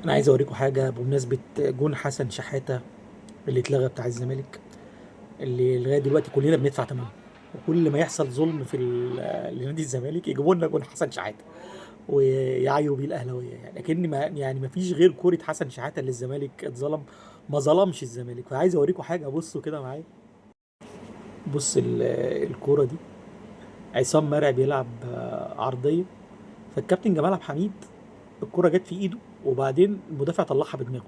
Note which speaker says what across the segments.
Speaker 1: انا عايز اوريكم حاجه بمناسبه جون حسن شحاته اللي اتلغى بتاع الزمالك، اللي لغايه دلوقتي كلنا بندفع ثمنه. وكل ما يحصل ظلم لنادي الزمالك يجيبوا لنا جون حسن شحاته ويعيوا بيه الاهلاويه، يعني لكن ما فيش غير كوره حسن شحاته اللي الزمالك اتظلم. ما ظلمش الزمالك. فعايز اوريكم حاجه، بصوا كده معايا. بص الكوره دي عصام مرعي بيلعب عرضيه، فالكابتن جمال عبد الحميد الكوره جت في ايده وبعدين المدافع طلعها بدماغه.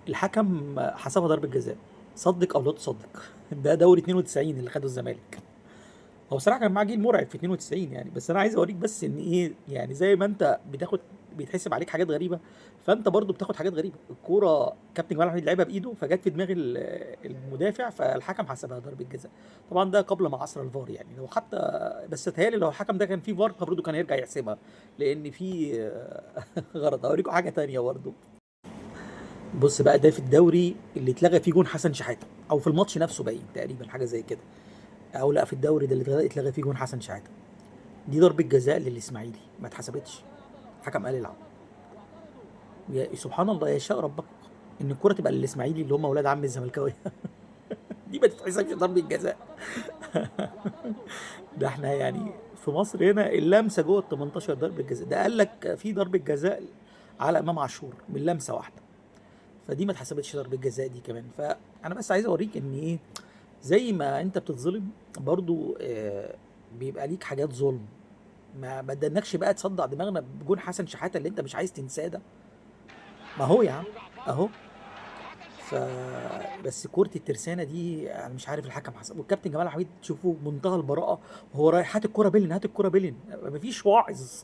Speaker 1: الحكم حسبها ضربة جزاء. صدق او لا تصدق ده دوري 92 اللي خده الزمالك. هو صراحة كان معاه جيل مرعب في 92 يعني، بس انا عايز اوريك بس ان ايه، يعني زي ما انت بتاخد بيتحسب عليك حاجات غريبة، فانت برضو بتاخد حاجات غريبة. الكورة كابتن جمال حميد لعبها بايده فجت في دماغ المدافع، فالحكم حسبها ضربة جزاء. طبعا ده قبل ما عصر الفار، يعني لو حتى بس تهيألي لو الحكم ده كان فيه فار برضه كان هيرجع يحسبها، لان في غلط. اوريكم حاجة تانية برضه. بص بقى، ده في الدوري اللي اتلغى فيه جون حسن شحاته، او في الماتش نفسه باين تقريبا حاجه زي كده. او لا، في الدوري ده اللي اتلغى فيه جون حسن شحاته. دي ضربه جزاء للاسماعيلي ما اتحسبتش. الحكم قال العب. سبحان الله يشاء ربك ان الكره تبقى للاسماعيلي اللي هم اولاد عم الزملكاويه. دي ما تتحسبش ضربه جزاء. ده احنا يعني في مصر هنا اللمسه جوه ال 18 ضربه جزاء، ده قال لك في ضربه جزاء على امام عاشور من لمسه واحده. فدي ما اتحسبتش ضربه جزاء دي كمان. فانا بس عايز اوريك ان ايه، زي ما انت بتتظلم برضو بيبقى ليك حاجات ظلم. ما بدناكش بقى تصدع دماغنا بجون حسن شحاته اللي انت مش عايز تنساه ده. ما هو يا عم اهو. ف بس كرة الترسانة دي انا مش عارف الحكم حسب، والكابتن جمال حميد تشوفه بمنتهى البراءة وهو رايح هات الكرة بيلين، هات الكرة بيلين، مفيش واعظ.